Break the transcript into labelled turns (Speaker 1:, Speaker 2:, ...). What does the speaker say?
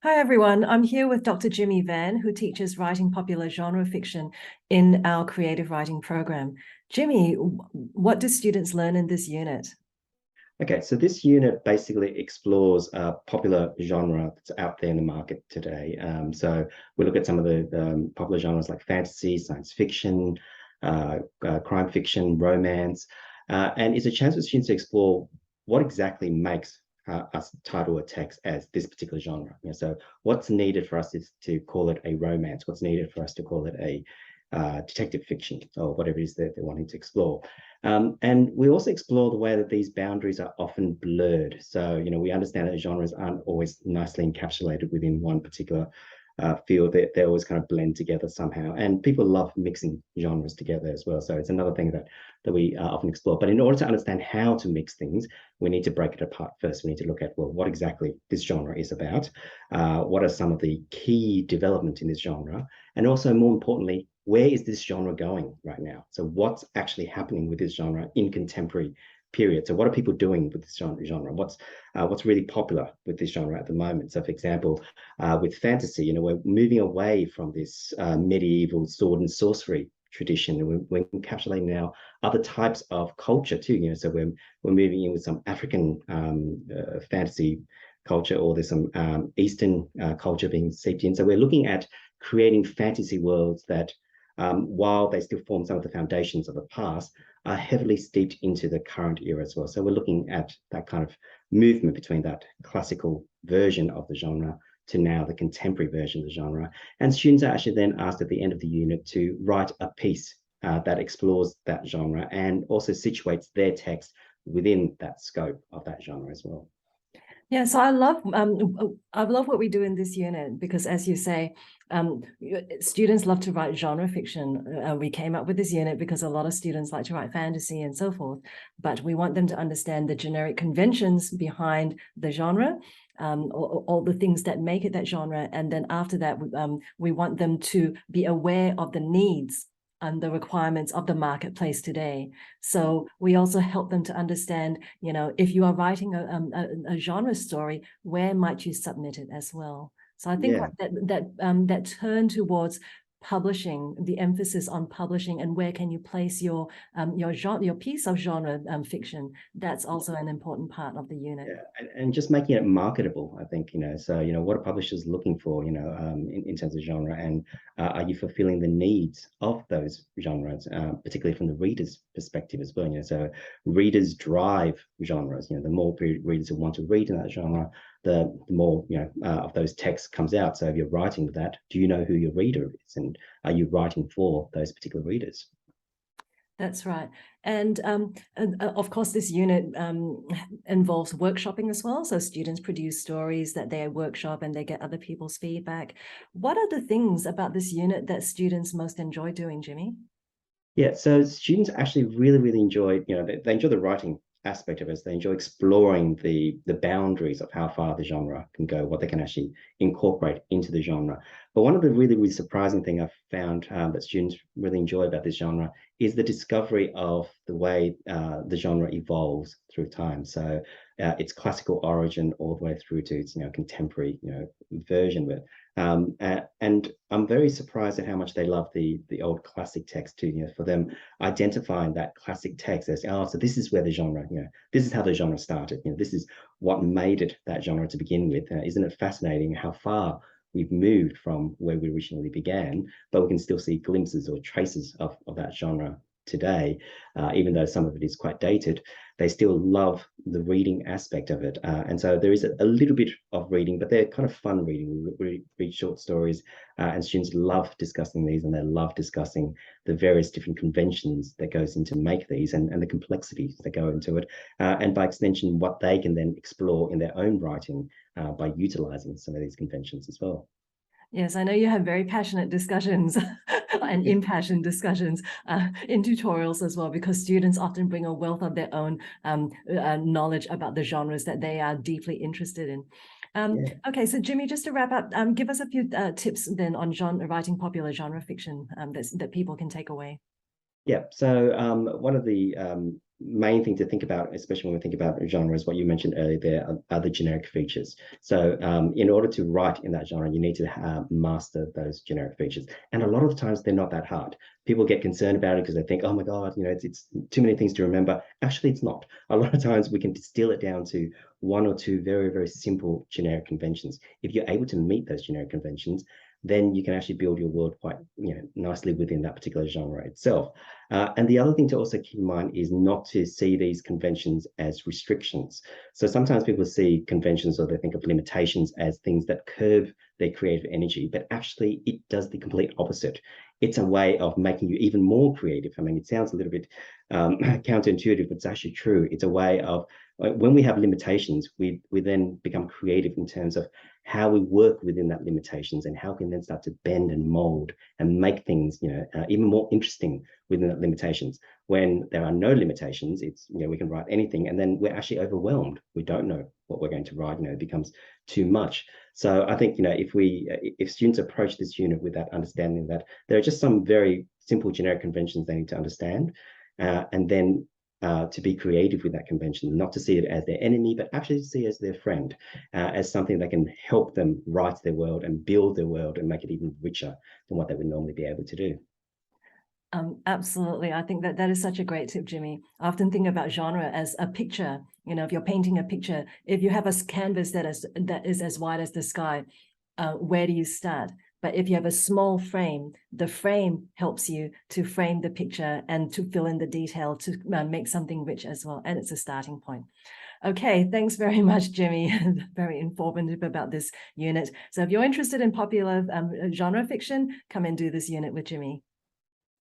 Speaker 1: Hi, everyone. I'm here with Dr. Jimmy Van, who teaches writing popular genre fiction in our creative writing program. Jimmy, what do students learn in this unit?
Speaker 2: Okay, so this unit basically explores popular genre that's out there in the market today. So we look at some of the popular genres like fantasy, science fiction, crime fiction, romance, and it's a chance for students to explore what exactly makes us title a text as this particular genre. So what's needed for us is to call it a romance? What's needed for us to call it a detective fiction or whatever it is that they're wanting to explore. And we also explore the way that these boundaries are often blurred. So, we understand that genres aren't always nicely encapsulated within one particular field. They always kind of blend together somehow. And people love mixing genres together as well. So it's another thing that we often explore. But in order to understand how to mix things, we need to break it apart first. We need to look at, well, what exactly this genre is about. What are some of the key development in this genre? And also, more importantly, where is this genre going right now? So what's actually happening with this genre in contemporary period? So what are people doing with this genre? What's really popular with this genre at the moment? So for example, with fantasy, we're moving away from this medieval sword and sorcery tradition, and we're encapsulating now other types of culture too. So we're moving in with some African fantasy culture, or there's some Eastern culture being seeped in. So we're looking at creating fantasy worlds that, while they still form some of the foundations of the past, are heavily steeped into the current era as well. So we're looking at that kind of movement between that classical version of the genre to now the contemporary version of the genre. And students are actually then asked at the end of the unit to write a piece that explores that genre and also situates their text within that scope of that genre as well.
Speaker 1: Yeah, so I love what we do in this unit because, as you say, students love to write genre fiction. We came up with this unit because a lot of students like to write fantasy and so forth, but we want them to understand the generic conventions behind the genre, all the things that make it that genre, and then after that, we want them to be aware of the needs and the requirements of the marketplace today. So we also help them to understand, if you are writing a genre story, where might you submit it as well? So I think
Speaker 2: Yeah.
Speaker 1: that turn towards publishing, the emphasis on publishing, and where can you place your genre, your piece of genre fiction, that's also an important part of the unit.
Speaker 2: Yeah, and just making it marketable, I think, so, what are publishers looking for, in terms of genre, and are you fulfilling the needs of those genres, particularly from the reader's perspective as well, so readers drive genres, the more readers who want to read in that genre, the more, of those texts comes out. So if you're writing with that, do you know who your reader is, and are you writing for those particular readers?
Speaker 1: That's right. And of course, this unit involves workshopping as well. So students produce stories that they workshop and they get other people's feedback. What are the things about this unit that students most enjoy doing, Jimmy?
Speaker 2: Yeah, so students actually really, really enjoy, they enjoy the writing aspect of it. They enjoy exploring the boundaries of how far the genre can go, what they can actually incorporate into the genre. But one of the really, really surprising thing I've found that students really enjoy about this genre is the discovery of the way the genre evolves through time. So its classical origin all the way through to its contemporary version of it. And I'm very surprised at how much they love the old classic text too. For them, identifying that classic text as, oh, so this is where the genre, this is how the genre started. This is what made it that genre to begin with. Isn't it fascinating how far we've moved from where we originally began, but we can still see glimpses or traces of that genre today, even though some of it is quite dated. They still love the reading aspect of it. And so there is a little bit of reading, but they're kind of fun reading. We read short stories, and students love discussing these, and they love discussing the various different conventions that goes into make these, and the complexities that go into it. And by extension, what they can then explore in their own writing by utilizing some of these conventions as well.
Speaker 1: Yes, I know you have very passionate discussions and impassioned discussions in tutorials as well, because students often bring a wealth of their own knowledge about the genres that they are deeply interested in.
Speaker 2: Yeah.
Speaker 1: Okay, so Jimmy, just to wrap up, give us a few tips then on writing popular genre fiction that people can take away.
Speaker 2: Yeah. So one of the main thing to think about, especially when we think about genres, what you mentioned earlier, there are the generic features. So in order to write in that genre, you need to master those generic features. And a lot of the times they're not that hard. People get concerned about it because they think, oh my God, it's too many things to remember. Actually, it's not. A lot of times we can distill it down to one or two very, very simple generic conventions. If you're able to meet those generic conventions, then you can actually build your world quite nicely within that particular genre itself. And the other thing to also keep in mind is not to see these conventions as restrictions. So sometimes people see conventions or they think of limitations as things that curb their creative energy, but actually it does the complete opposite. It's a way of making you even more creative. I mean, it sounds a little bit counterintuitive, but it's actually true. It's a way of, when we have limitations, we then become creative in terms of how we work within that limitations and how we can then start to bend and mold and make things, even more interesting within that limitations. When there are no limitations, it's, we can write anything, and then we're actually overwhelmed. We don't know what we're going to write. It becomes too much. So I think, if students approach this unit with that understanding that there are just some very simple generic conventions they need to understand, and then to be creative with that convention, not to see it as their enemy, but actually to see it as their friend, as something that can help them write their world and build their world and make it even richer than what they would normally be able to do.
Speaker 1: Absolutely. I think that is such a great tip, Jimmy. I often think about genre as a picture. If you're painting a picture, if you have a canvas that is as wide as the sky, where do you start? But if you have a small frame, the frame helps you to frame the picture and to fill in the detail to make something rich as well. And it's a starting point. Okay, thanks very much, Jimmy. Very informative about this unit. So if you're interested in popular genre fiction, come and do this unit with Jimmy.